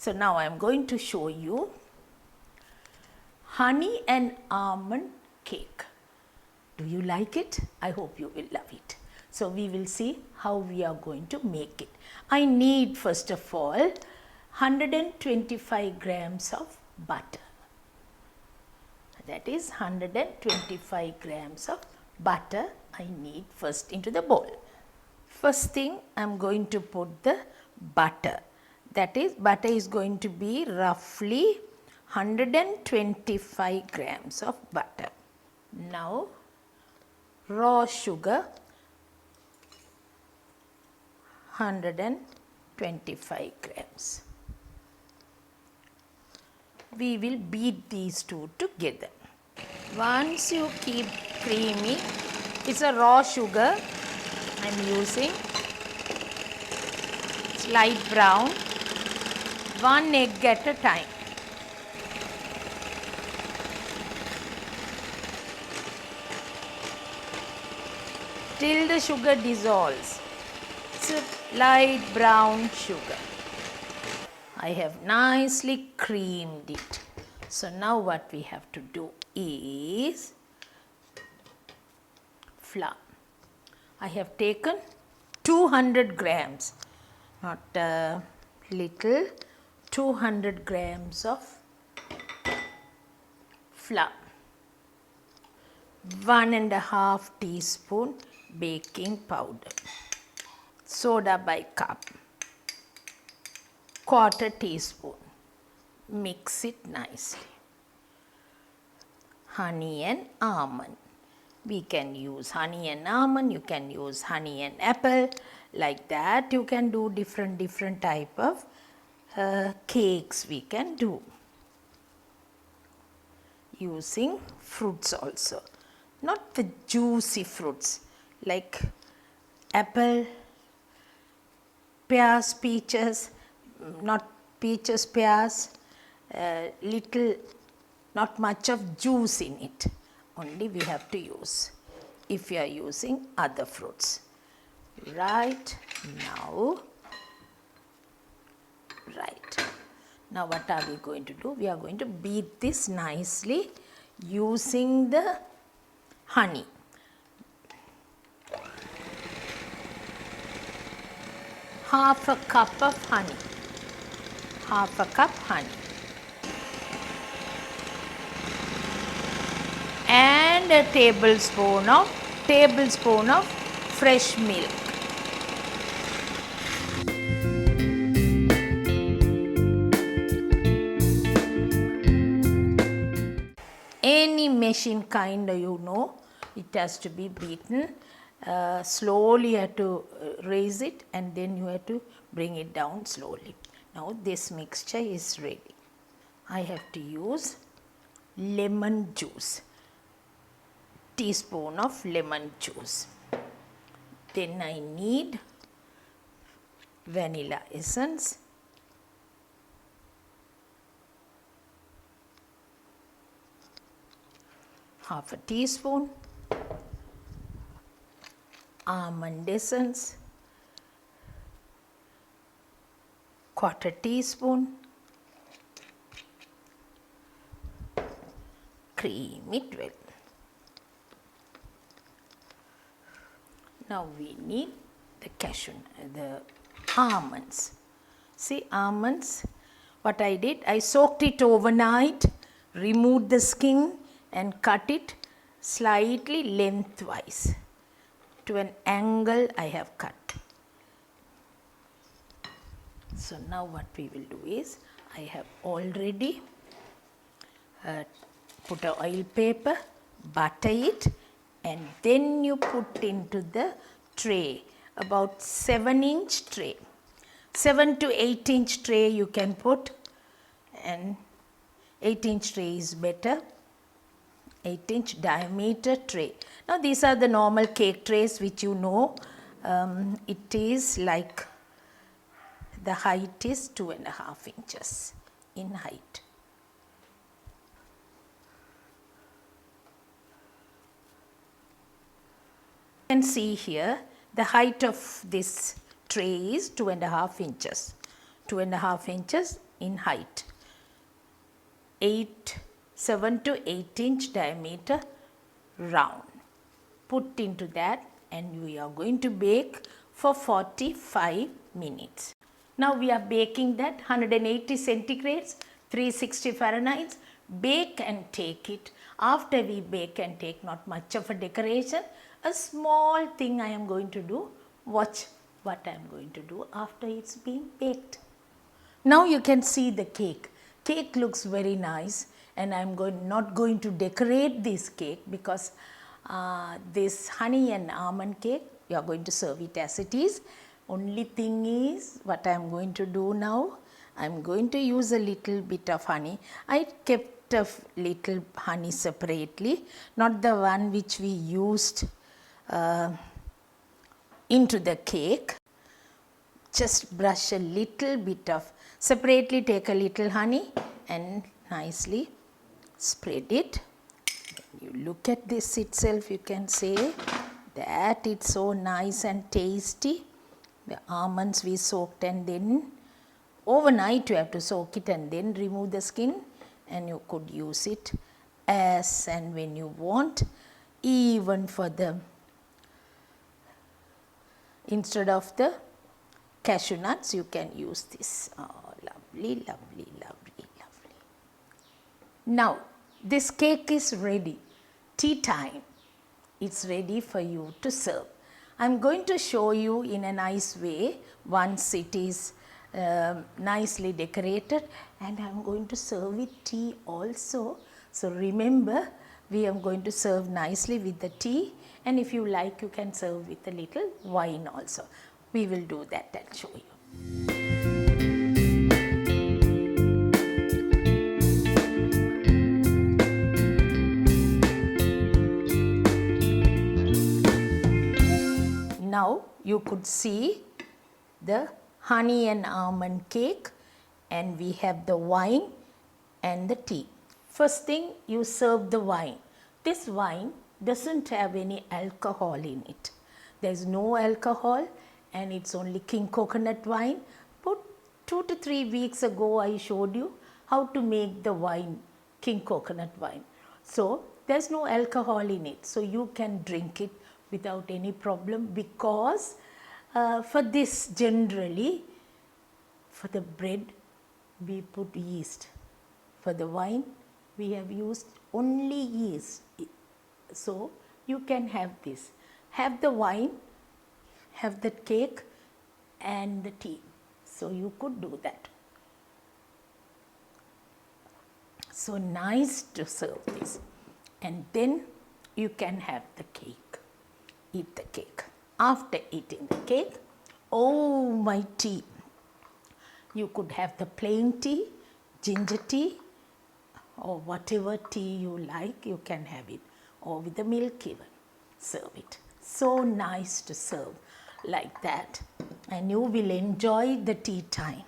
So now I am going to show you honey and almond cake. Do you like it? I hope you will love it. So we will see how we are going to make it. I need first of all 125 grams of butter. That is 125 grams of butter I need first into the bowl. First thing I am going to put the butter. That is, butter is going to be roughly 125 grams of butter. Now raw sugar 125 grams. We will beat these two together. Once you keep creamy, it's a raw sugar I am using. It's light brown. 1 egg at a time. Till the sugar dissolves. It's a light brown sugar. I have nicely creamed it. So now what we have to do is flour. I have taken 200 grams, not a little, 200 grams of flour. 1.5 teaspoon baking powder. Soda bicarb. 1/4 teaspoon. Mix it nicely. Honey and almond. We can use honey and almond, you can use honey and apple. Like that you can do different type of cakes we can do. Using fruits also. Not the juicy fruits like apple, pears, peaches, not peaches, pears, little, not much of juice in it. Only we have to use if you are using other fruits. Right now, now what are we going to do? We are going to beat this nicely using the honey. Half a cup of honey. Half a cup honey. And a tablespoon of fresh milk. Any machine kind, it has to be beaten. Slowly you have to raise it and then you have to bring it down slowly. Now this mixture is ready. I have to use lemon juice. Teaspoon of lemon juice. Then I need vanilla essence. Half a teaspoon. Almond essence. 1/4 teaspoon. Cream it well. Now we need the almonds. See, almonds, what I did, I soaked it overnight, removed the skin and cut it slightly lengthwise. To an angle I have cut. So now what we will do is, I have already put a oil paper, butter it, and then you put into the tray, about 7-inch tray. 7 to 8-inch tray you can put, and 8-inch tray is better. 8-inch diameter tray. Now these are the normal cake trays which you know. It is like, the height is 2.5 inches in height. You can see here the height of this tray is 2.5 inches. 2.5 inches in height. 7 to 8 inch diameter round. Put into that and we are going to bake for 45 minutes. Now we are baking that 180 centigrades, 360 Fahrenheit. Bake and take it. After we bake and take, not much of a decoration, a small thing I am going to do. Watch what I am going to do after it's been baked. Now you can see the cake. Cake looks very nice, and I am not going to decorate this cake because this honey and almond cake, we are going to serve it as it is. Only thing is, what I am going to do now, I am going to use a little bit of honey. I kept a little honey separately, not the one which we used into the cake. Just brush a little bit of, separately take a little honey and nicely spread it. When you look at this itself, you can say that it's so nice and tasty. The almonds we soaked, and then overnight you have to soak it and then remove the skin, and you could use it as and when you want, even for the, instead of the cashew nuts, you can use this. Oh, lovely, lovely, lovely, lovely. Now this cake is ready. Tea time. It's ready for you to serve. I'm going to show you in a nice way once it is nicely decorated, and I'm going to serve with tea also. So remember, we are going to serve nicely with the tea, and if you like, you can serve with a little wine also. We will do that and show you. Now you could see the honey and almond cake, and we have the wine and the tea. First thing, you serve the wine. This wine doesn't have any alcohol in it. There's no alcohol, and it's only king coconut wine. About 2 to 3 weeks ago, I showed you how to make the wine, king coconut wine. So there's no alcohol in it, so you can drink it without any problem, because for this generally, for the bread we put yeast. For the wine we have used only yeast. So you can have this. Have the wine, have the cake and the tea. So you could do that. So nice to serve this. And then you can have the cake. Eat the cake. After eating the cake, oh my tea. You could have the plain tea, ginger tea, or whatever tea you like, you can have it. Or with the milk even. Serve it. So nice to serve like that. And you will enjoy the tea time.